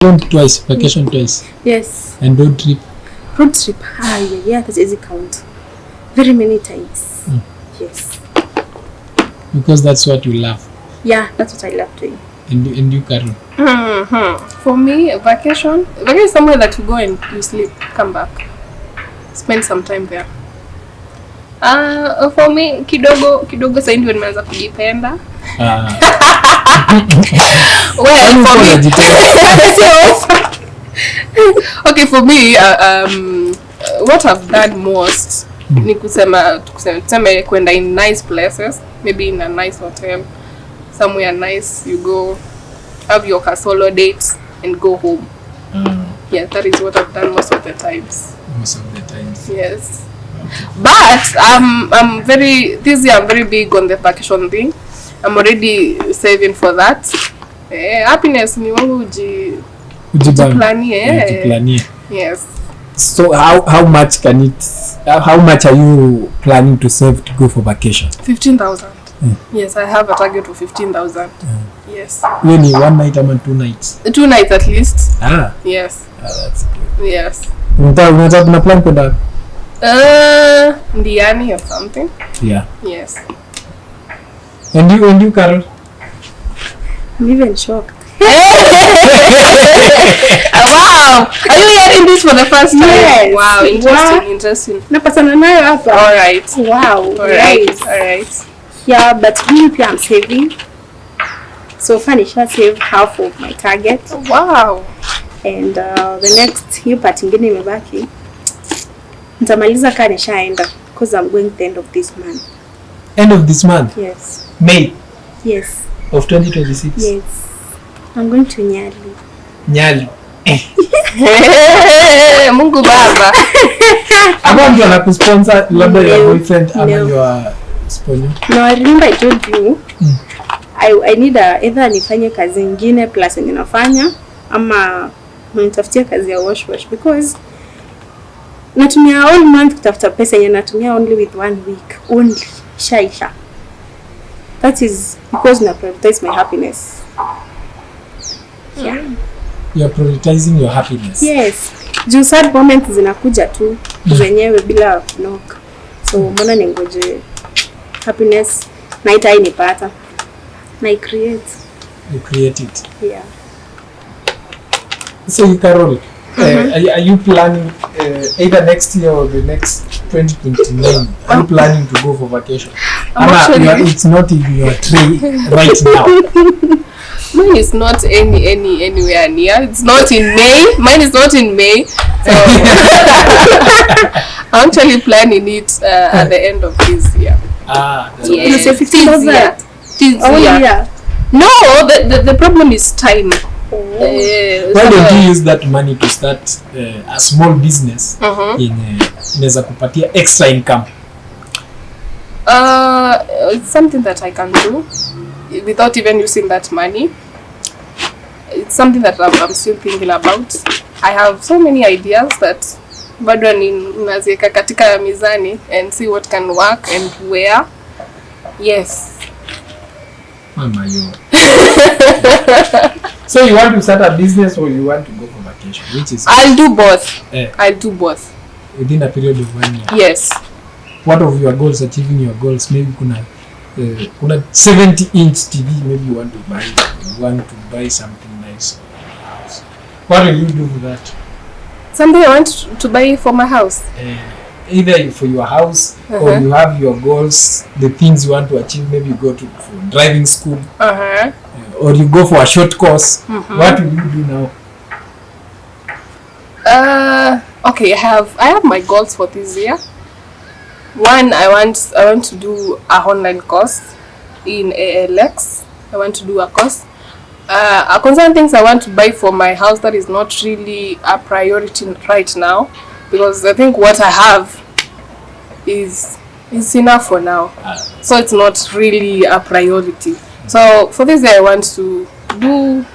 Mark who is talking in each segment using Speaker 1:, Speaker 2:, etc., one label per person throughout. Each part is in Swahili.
Speaker 1: count twice, vacation twice.
Speaker 2: Yes.
Speaker 1: And road trip.
Speaker 2: Road trip. Yeah, that's easy count. Very many times. Yes.
Speaker 1: Because that's what you love.
Speaker 2: Yeah, that's what I love doing.
Speaker 1: And you, Carol?
Speaker 3: For me, vacation is somewhere that you go and you sleep, come back, spend some time there. For me, kidogo sasa ndio nimeanza kujipenda. Well, for me, okay, for me, what I've done most ni kusema kwenda in nice places, maybe in a nice hotel, somewhere nice, you go have your solo dates and go home. Yeah, that is what I've done most of the times. Yes. But I'm very big on the vacation thing. I'm already saving for that. Happiness ni wangu ujiplanie. Yes.
Speaker 1: So how much are you planning to save to go for vacation?
Speaker 3: 15,000. Yes, I have a target of 15,000. Yes.
Speaker 1: Really, 1 night or 2 nights?
Speaker 3: 2 nights at least.
Speaker 1: Yes.
Speaker 3: Yes.
Speaker 1: That's good.
Speaker 3: Yes.
Speaker 1: Unataka plan kwenda
Speaker 3: Ndiani or something.
Speaker 1: Yeah.
Speaker 3: Yes.
Speaker 1: And you, Carol?
Speaker 2: I'm even shocked.
Speaker 3: Wow! Are you hearing this for the first time?
Speaker 2: Yes.
Speaker 3: Wow, interesting.
Speaker 2: Napatana nayo hapa.
Speaker 3: All right.
Speaker 2: Wow.
Speaker 3: All right.
Speaker 2: Yeah, but really I'm saving. So far nisha save half of my target.
Speaker 3: Wow.
Speaker 2: And the next hiyo part ingine imebaki. Nitamaliza kaa nishaenda because I'm going the end of this month.
Speaker 1: End of this month?
Speaker 2: Yes.
Speaker 1: May?
Speaker 2: Yes.
Speaker 1: Of 2026?
Speaker 2: Yes. I'm going to Nyali.
Speaker 3: Mungu baba.
Speaker 1: Ama mtu anakusponsor labda your boyfriend ama your sponsor?
Speaker 2: No, I remember I told you I need either nifanye kazi nyingine plus ninafanya ama nitafutia kazi ya wash because natumia all month kutafuta pesa yenye natumia only with 1 week only shaisha. That is because na prioritize my happiness. Yeah.
Speaker 1: You're prioritizing your happiness.
Speaker 2: Yes. Juu sad moments zinakuja tu zenyewe bila knock. So mbona ningoje happiness na itainipata. Na I create.
Speaker 1: You create it.
Speaker 2: Yeah.
Speaker 1: So Carol, are you planning either next year or the next 2029? Are you planning to go for vacation? It's not in your tray right now.
Speaker 3: Mine is not anywhere near. It's not in May. Mine is not in May. So I'm actually planning it at the end of this year.
Speaker 2: You say 15,000. Yeah.
Speaker 3: No, the problem is time.
Speaker 1: Why don't you use that money to start a small business inaweza kupatia extra income?
Speaker 3: It's something that I can do without even using that money. It's something that I'm still thinking about. I have so many ideas that bado naziweka katika mizani and see what can work and where. Yes.
Speaker 1: Mama yo. So you want to start a business or you want to go for vacation? Which is?
Speaker 3: I'll do both. I'll do both.
Speaker 1: Within a period of 1 year?
Speaker 3: Yes.
Speaker 1: What of your goals, achieving your goals? Maybe kuna 70-inch TV, maybe you want to buy something nice. What will you do with that?
Speaker 3: Something I want to buy for my house.
Speaker 1: Either for your house or you have your goals, the things you want to achieve. Maybe you go for driving school or you go for a short course. What will you do now?
Speaker 3: Okay, I have my goals for this year. One, I want to do a online course in ALX. I want to do a course. Concern things I want to buy for my house that is not really a priority right now, because I think what I have is enough for now. So it's not really a priority. So for this year I want to do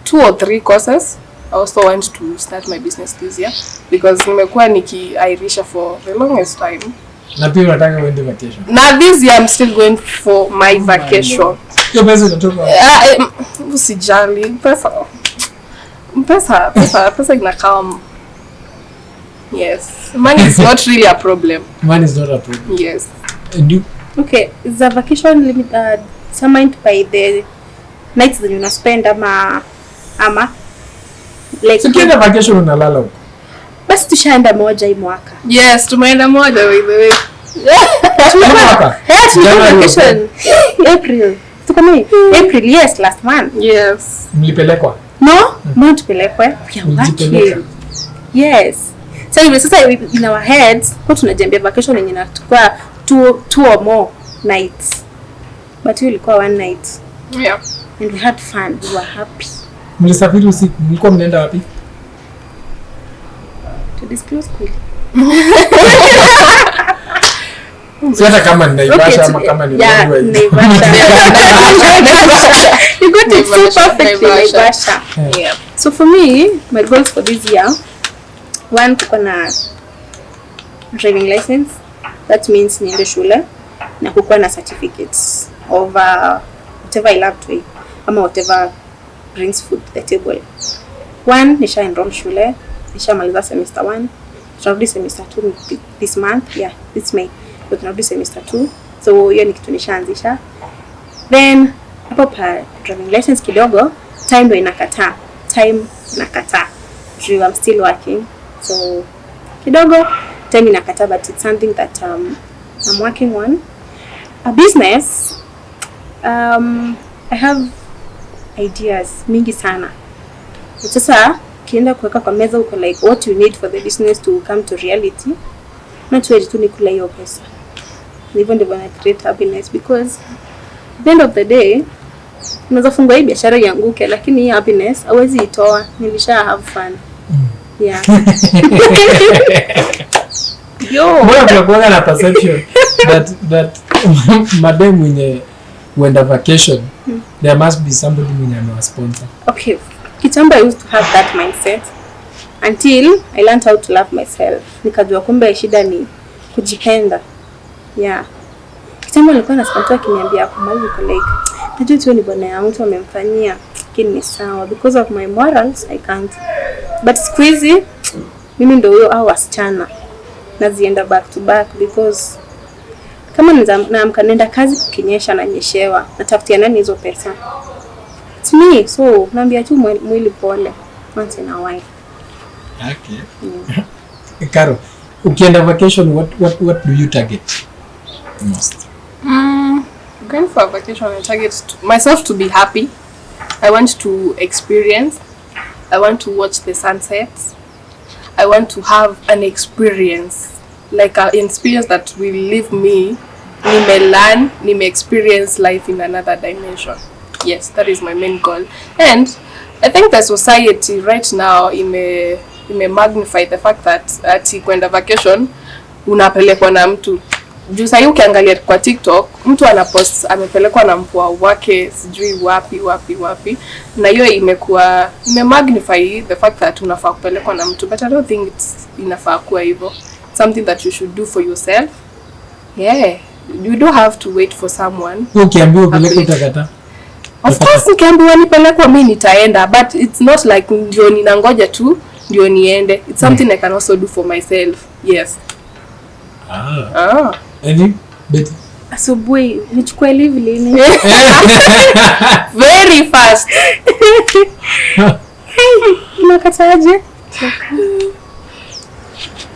Speaker 3: 2 or 3 courses. I also want to start my business this year because nimekuwa nikiairisha for the longest time.
Speaker 1: Na pia unataka uende vacation.
Speaker 3: Now this year I'm still going for my vacation.
Speaker 1: Hiyo pesa inatoka.
Speaker 3: Usijali pesa. Pesa inakaa. Yes. Money is not really a problem.
Speaker 1: Money is not a problem.
Speaker 3: Yes.
Speaker 1: And you?
Speaker 2: Okay, is the vacation limit determined by the nights that you spend ama like
Speaker 1: Ukienda vacation unalala huko.
Speaker 2: basi tushaenda moja hii mwaka.
Speaker 3: Yes, tumeenda moja by the way.
Speaker 1: Mwaka?
Speaker 2: Vacation April. Tukomei April, yes, last month.
Speaker 3: Yes.
Speaker 1: Mlipelekwa?
Speaker 2: No tupelekwe.
Speaker 1: Mlijipeleka?
Speaker 2: Yes. So hivi sasa in our heads kwa tunajiambia vacation yenye inatukua two or more nights. But hiyo ilikuwa one night.
Speaker 3: Yeah.
Speaker 2: And we had fun. We were happy.
Speaker 1: Mlisafiri usiku. Mlikuwa mnaenda wapi?
Speaker 2: To disclose quickly.
Speaker 1: Si hata kama ni Naivasha ama kama ni Nairobi.
Speaker 2: Naivasha. You got it so perfectly, Naivasha.
Speaker 3: Yeah.
Speaker 2: So for me, my goals for this year, one, kuwa na driving license. That means niende shule na kukuwa na certificates of whatever I love to eat ama whatever brings food to the table. One, nisha enroll shule, nisha maliza semester 1, tunarudi semester 2 this month, yeah, this May. So tunarudi semester 2, so hiyo ni kitu nishaanzisha. Then hapo pa driving license kidogo, time ndo inakataa. I'm still working, so kidogo time inakataa, but it's something that I'm working on. A business, I have ideas mingi sana. Sasa kienda kuweka kwa meza uko like what you need for the business to come to reality. Not wewe tu ni kula hiyo pesa. Hivyo ndivyo na create happiness, because at the end of the day unaweza fungua hii biashara ianguke, lakini hii happiness hauwezi itoa. Nilisha have fun. Yeah.
Speaker 1: Mbona tunakuwa na perception that madam mwenye wenda vacation there must be somebody mwenye ana sponsor.
Speaker 2: Okay. Kitambo I used to have that mindset until I learned how to love myself. Nikajua kumbe shida ni kujipenda. Yeah. Kitambo nilikuwa nasikia mtu akiniambia kwa mali niko like najua tu ni bwana ya mtu amemfanyia, lakini ni sawa because of my morals I can't. But siku hizi mimi ndio huyo au wasichana nazienda back to back, because kama naamka nenda kazi kukinyesha na nyeshewa, natafutia nani hizo pesa? It's me, so naambia tu mwili pole once in a while.
Speaker 1: Okay. Karo, ukienda vacation what do you target most?
Speaker 3: Going for a vacation, I target myself to be happy. I want to experience. I want to watch the sunsets. I want to have an experience, like an experience that will leave me. Nime experience life in another dimension. Yes, that is my main goal. And I think the society right now ime magnify the fact that ati kwenda vacation unapelekwa na mtu. Juu sasa ukiangalia kwa TikTok mtu anapost amepelekwa na mpwa wake sijui wapi, na hiyo imekuwa magnify the fact that unafaa kupelekwa na mtu, but I don't think inafaa kuwa hivyo. Something that you should do for yourself. Yeah, you don't have to wait for someone.
Speaker 1: Ukiambiwa upeleke utakata.
Speaker 3: Of course nikiambiwa nipelekwa mimi nitaenda, but it's not like ndio ninangoja tu ndio niende. It's something I can also do for myself. Yes.
Speaker 1: Any Betty?
Speaker 2: Asubuhi nichukue leave lini?
Speaker 3: Very fast.
Speaker 2: Unakataje?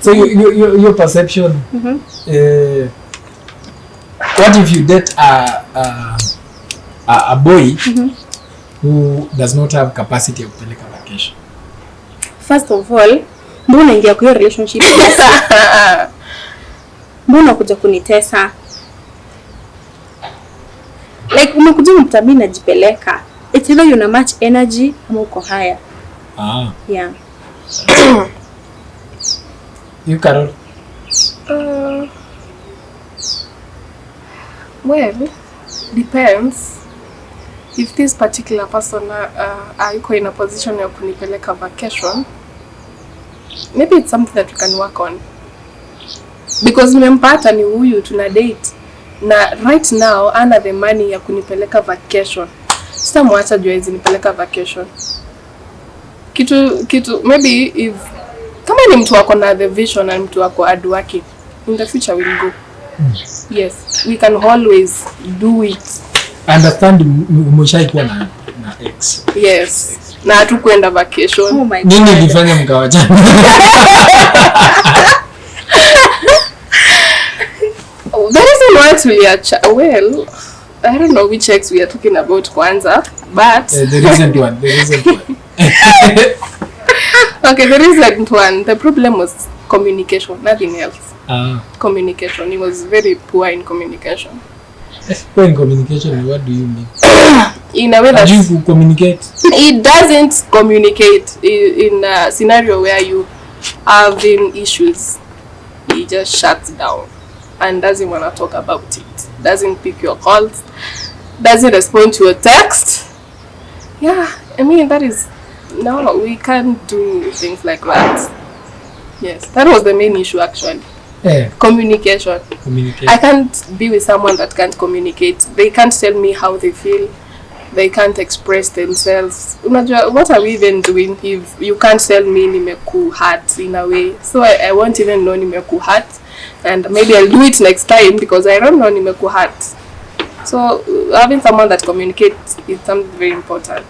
Speaker 1: So your perception, what if you date a boy who does not have capacity ya kupeleka vacation?
Speaker 2: First of all, mbona unaingia kwa hiyo relationship? Mbona kuja kunitesa? Like umekuja mtabini najipeleka. It's either you na much energy ama uko higher. Yeah.
Speaker 1: You Carol?
Speaker 3: Well, depends. If this particular person yuko in a position ya kunipeleka vacation, maybe it's something that we can work on. Because nimempata ni huyu tuna date na right now ana the money ya kunipeleka vacation. Sitamwacha juu hizi nipeleka vacation. kitu maybe if kama ni mtu wako na the vision na mtu wako hard working, in the future will go. Yes, we can always do it.
Speaker 1: Understand, umeshaikuwa na ex.
Speaker 3: Yes. Na hatukwenda vacation.
Speaker 2: Oh my God.
Speaker 1: Nini ilifanya mkawachana?
Speaker 3: The reason why well, I don't know which ex we are talking about kwanza, but
Speaker 1: The recent one.
Speaker 3: okay, the recent one, the problem was communication, nothing else. Communication. He was very poor in communication.
Speaker 1: Poor in communication, what do you mean?
Speaker 3: In a way that
Speaker 1: you communicate.
Speaker 3: It doesn't communicate in a scenario where you are having issues. He just shuts down and doesn't want to talk about it. Doesn't pick your calls. Doesn't respond to a text. Yeah, I mean that is no, we can't do things like that. Yes, that was the main issue actually.
Speaker 1: Yeah.
Speaker 3: Communication.
Speaker 1: Communicate.
Speaker 3: I can't be with someone that can't communicate. They can't tell me how they feel. They can't express themselves. Unajua, what are we even doing if you can't tell me nimeku hurt in a way? So I won't even know nimeku hurt, and maybe I'll do it next time because I don't know nimeku hurt. So having someone that communicates is something very important.